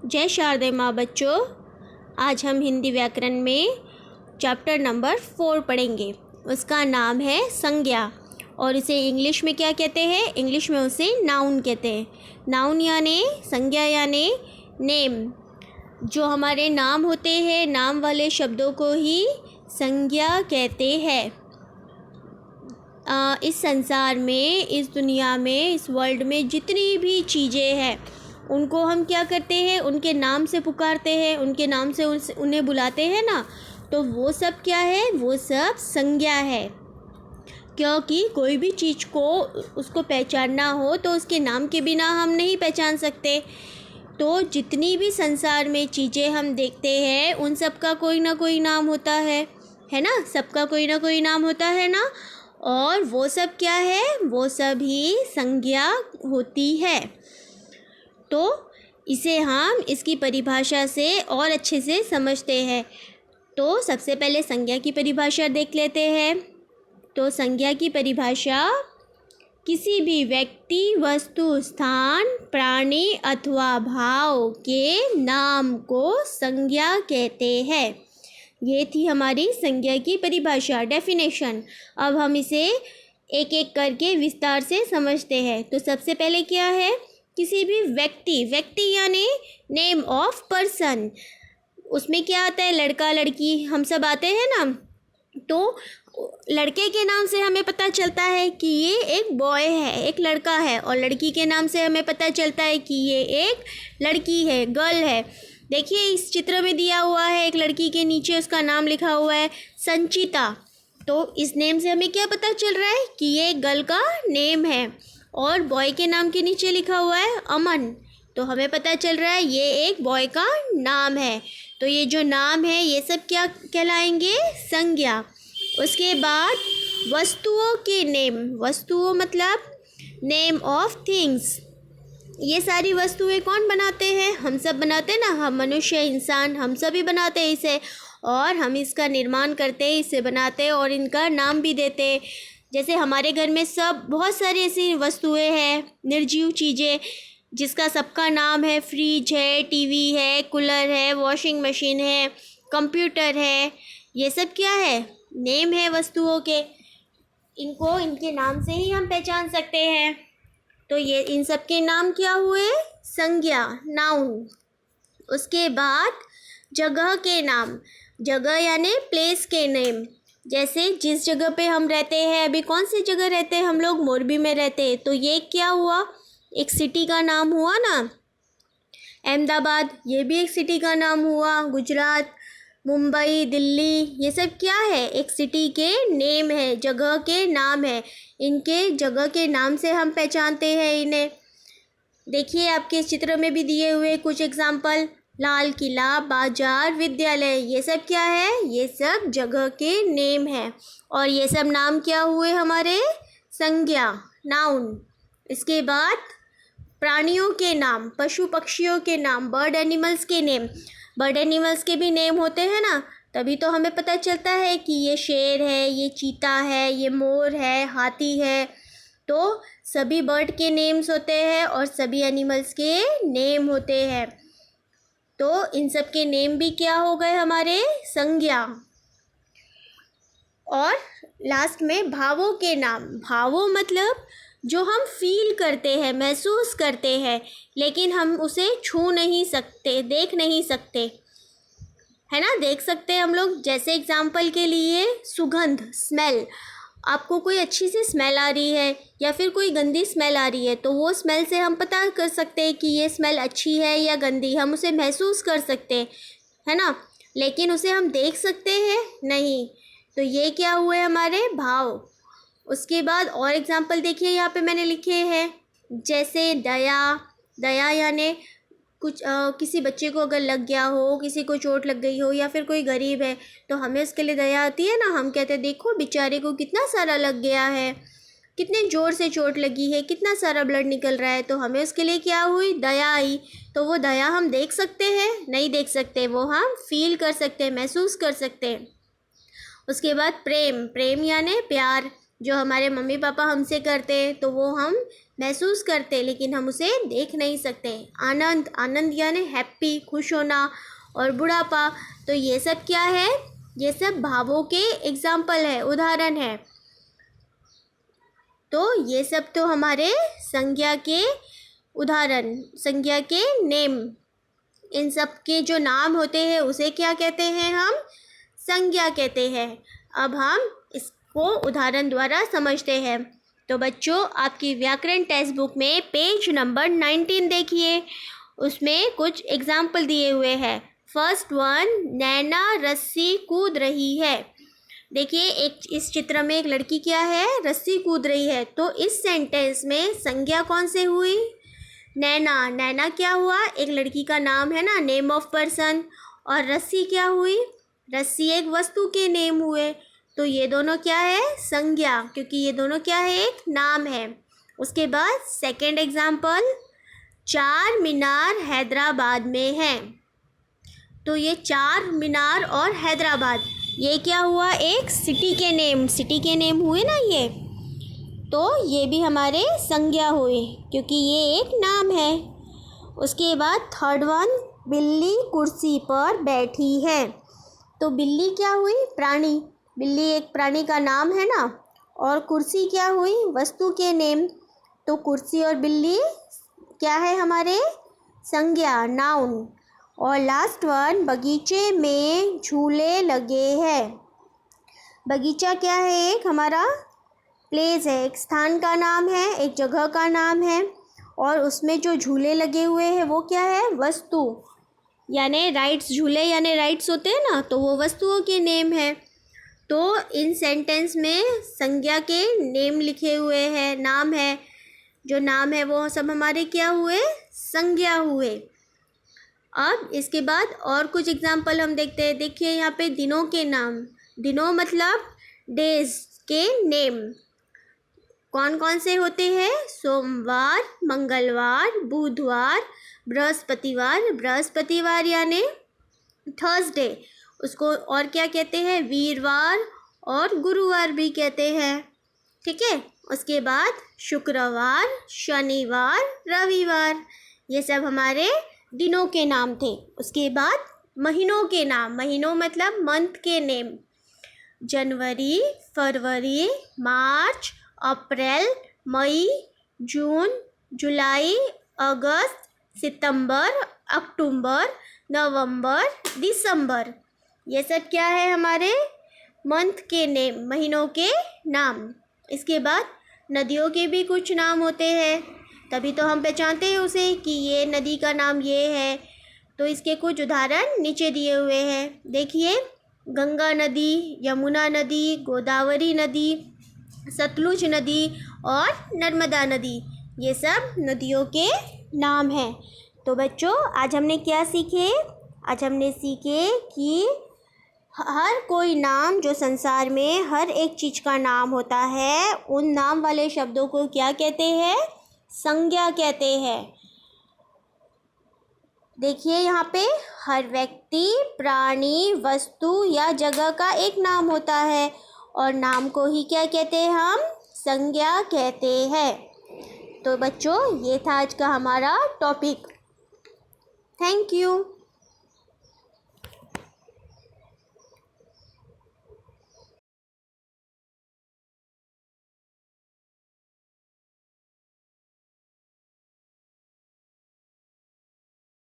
जय शारदे माँ बच्चों। आज हम हिंदी व्याकरण में चैप्टर नंबर 4 पढ़ेंगे। उसका नाम है संज्ञा और इसे इंग्लिश में क्या कहते हैं? इंग्लिश में उसे नाउन कहते हैं। नाउन यानी संज्ञा यानी नेम। जो हमारे नाम होते हैं, नाम वाले शब्दों को ही संज्ञा कहते हैं। इस संसार में, इस दुनिया में, इस वर्ल्ड में जितनी भी चीज़ें हैं उनको हम क्या करते हैं? उनके नाम से पुकारते हैं, उनके नाम से उन्हें बुलाते हैं ना, तो वो सब क्या है? वो सब संज्ञा है। क्योंकि कोई भी चीज़ को उसको पहचानना हो तो उसके नाम के बिना हम नहीं पहचान सकते। तो जितनी भी संसार में चीज़ें हम देखते हैं उन सब का कोई ना कोई नाम होता है ना? सबका कोई ना कोई नाम होता है ना। और वो सब क्या है? वो सब ही संज्ञा होती है। तो इसे हम इसकी परिभाषा से और अच्छे से समझते हैं। तो सबसे पहले संज्ञा की परिभाषा देख लेते हैं। तो संज्ञा की परिभाषा किसी भी व्यक्ति, वस्तु, स्थान, प्राणी अथवा भाव के नाम को संज्ञा कहते हैं। ये थी हमारी संज्ञा की परिभाषा, डेफिनेशन। अब हम इसे एक एक करके विस्तार से समझते हैं। तो सबसे पहले क्या है? किसी भी व्यक्ति यानी नेम ऑफ पर्सन। उसमें क्या आता है? लड़का लड़की हम सब आते हैं ना। तो लड़के के नाम से हमें पता चलता है कि ये एक बॉय है, एक लड़का है। और लड़की के नाम से हमें पता चलता है कि ये एक लड़की है, गर्ल है। देखिए इस चित्र में दिया हुआ है, एक लड़की के नीचे उसका नाम लिखा हुआ है संचिता। तो इस नेम से हमें क्या पता चल रहा है? कि ये एक गर्ल का नेम है। और बॉय के नाम के नीचे लिखा हुआ है अमन। तो हमें पता चल रहा है ये एक बॉय का नाम है। तो ये जो नाम है ये सब क्या कहलाएंगे? संज्ञा। उसके बाद वस्तुओं के नेम। वस्तुओं मतलब नेम ऑफ थिंग्स। ये सारी वस्तुएं कौन बनाते हैं? हम सब बनाते हैं ना। हम मनुष्य, इंसान, हम सभी बनाते हैं इसे। और हम इसका निर्माण करते हैं, इसे बनाते हैं और इनका नाम भी देते हैं। जैसे हमारे घर में सब बहुत सारी ऐसी वस्तुएं हैं, निर्जीव चीज़ें, जिसका सबका नाम है। फ्रिज है, टीवी है, कूलर है, वॉशिंग मशीन है, कंप्यूटर है। ये सब क्या है? नेम है वस्तुओं के। इनको इनके नाम से ही हम पहचान सकते हैं। तो ये इन सब के नाम क्या हुए? संज्ञा, नाउन। उसके बाद जगह के नाम। जगह यानी प्लेस के नेम। जैसे जिस जगह पे हम रहते हैं, अभी कौन सी जगह रहते हैं हम लोग? मोरबी में रहते हैं। तो ये क्या हुआ? एक सिटी का नाम हुआ ना। अहमदाबाद, ये भी एक सिटी का नाम हुआ। गुजरात, मुंबई, दिल्ली, ये सब क्या है? एक सिटी के नेम है, जगह के नाम है। इनके जगह के नाम से हम पहचानते हैं इन्हें। देखिए आपके चित्र में भी दिए हुए कुछ एग्जाम्पल। लाल किला, बाजार, विद्यालय, ये सब क्या है? ये सब जगह के नेम है। और ये सब नाम क्या हुए हमारे? संज्ञा, नाउन। इसके बाद प्राणियों के नाम, पशु पक्षियों के नाम, बर्ड एनिमल्स के नेम। बर्ड एनिमल्स के भी नेम होते हैं ना, तभी तो हमें पता चलता है कि ये शेर है, ये चीता है, ये मोर है, हाथी है। तो सभी बर्ड के नेम्स होते हैं और सभी एनिमल्स के नेम होते हैं। तो इन सब के नेम भी क्या हो गए हमारे? संज्ञा। और लास्ट में भावों के नाम। भावों मतलब जो हम फील करते हैं, महसूस करते हैं, लेकिन हम उसे छू नहीं सकते, देख नहीं सकते, है ना। देख सकते हैं हम लोग। जैसे एग्जाम्पल के लिए सुगंध, स्मेल। आपको कोई अच्छी सी स्मेल आ रही है या फिर कोई गंदी स्मेल आ रही है, तो वो स्मेल से हम पता कर सकते हैं कि ये स्मेल अच्छी है या गंदी। हम उसे महसूस कर सकते हैं, है ना। लेकिन उसे हम देख सकते हैं नहीं। तो ये क्या हुए हमारे? भाव। उसके बाद और एग्जाम्पल देखिए यहाँ पे मैंने लिखे हैं। जैसे दया। दया यानी कुछ किसी बच्चे को अगर लग गया हो, किसी को चोट लग गई हो, या फिर कोई गरीब है, तो हमें उसके लिए दया आती है ना। हम कहते हैं देखो बेचारे को कितना सारा लग गया है, कितने ज़ोर से चोट लगी है, कितना सारा ब्लड निकल रहा है। तो हमें उसके लिए क्या हुई? दया आई। तो वो दया हम देख सकते हैं? नहीं देख सकते, वो हम फील कर सकते हैं, महसूस कर सकते हैं। उसके बाद प्रेम। प्रेम यानी प्यार, जो हमारे मम्मी पापा हमसे करते हैं, तो वो हम महसूस करते, लेकिन हम उसे देख नहीं सकते। आनंद, आनंद यानी हैप्पी, खुश होना। और बुढ़ापा, तो ये सब क्या है? ये सब भावों के एग्जाम्पल है, उदाहरण है। तो ये सब तो हमारे संज्ञा के उदाहरण, संज्ञा के नेम। इन सब के जो नाम होते हैं उसे क्या कहते हैं? हम संज्ञा कहते हैं। अब हम इसको उदाहरण द्वारा समझते हैं। तो बच्चों, आपकी व्याकरण टेक्स्ट बुक में पेज नंबर 19 देखिए, उसमें कुछ एग्जाम्पल दिए हुए हैं। फर्स्ट वन, नैना रस्सी कूद रही है। देखिए, एक इस चित्र में एक लड़की क्या है? रस्सी कूद रही है। तो इस सेंटेंस में संज्ञा कौन से हुई? नैना। नैना क्या हुआ? एक लड़की का नाम है ना, नेम ऑफ पर्सन। और रस्सी क्या हुई? रस्सी एक वस्तु के नेम हुए। तो ये दोनों क्या है? संज्ञा, क्योंकि ये दोनों क्या है? एक नाम है। उसके बाद सेकंड एग्जाम्पल, चार मीनार हैदराबाद में है। तो ये चार मीनार और हैदराबाद, ये क्या हुआ? एक सिटी के नेम, सिटी के नेम हुए ना ये। तो ये भी हमारे संज्ञा हुए, क्योंकि ये एक नाम है। उसके बाद थर्ड वन, बिल्ली कुर्सी पर बैठी है। तो बिल्ली क्या हुई? प्राणी। बिल्ली एक प्राणी का नाम है ना। और कुर्सी क्या हुई? वस्तु के नेम। तो कुर्सी और बिल्ली क्या है हमारे? संज्ञा, नाउन। और लास्ट वन, बगीचे में झूले लगे हैं। बगीचा क्या है? एक हमारा प्लेस है, एक स्थान का नाम है, एक जगह का नाम है। और उसमें जो झूले लगे हुए हैं वो क्या है? वस्तु, यानी राइड्स, झूले यानी राइड्स होते हैं ना, तो वो वस्तुओं के नेम है। तो इन सेंटेंस में संज्ञा के नेम लिखे हुए हैं, नाम है। जो नाम है वो सब हमारे क्या हुए? संज्ञा हुए। अब इसके बाद और कुछ एग्जाम्पल हम देखते हैं। देखिए यहाँ पे दिनों के नाम, दिनों मतलब डेज के नेम कौन कौन से होते हैं? सोमवार, मंगलवार, बुधवार, बृहस्पतिवार। बृहस्पतिवार यानी थर्सडे, उसको और क्या कहते हैं? वीरवार और गुरुवार भी कहते हैं। ठीक है। उसके बाद शुक्रवार, शनिवार, रविवार, ये सब हमारे दिनों के नाम थे। उसके बाद महीनों के नाम, महीनों मतलब मंथ के नेम, जनवरी, फरवरी, मार्च, अप्रैल, मई, जून, जुलाई, अगस्त, सितंबर, अक्टूबर, नवंबर, दिसंबर, ये सब क्या है? हमारे मंथ के नेम, महीनों के नाम। इसके बाद नदियों के भी कुछ नाम होते हैं, तभी तो हम पहचानते हैं उसे कि ये नदी का नाम ये है। तो इसके कुछ उदाहरण नीचे दिए हुए हैं। देखिए, गंगा नदी, यमुना नदी, गोदावरी नदी, सतलुज नदी और नर्मदा नदी, ये सब नदियों के नाम हैं। तो बच्चों, आज हमने क्या सीखे? आज हमने सीखे कि हर कोई नाम जो संसार में हर एक चीज़ का नाम होता है, उन नाम वाले शब्दों को क्या कहते हैं? संज्ञा कहते हैं। देखिए यहाँ पे हर व्यक्ति, प्राणी, वस्तु या जगह का एक नाम होता है, और नाम को ही क्या कहते हैं? हम संज्ञा कहते हैं। तो बच्चों, ये था आज का हमारा टॉपिक। Thank you.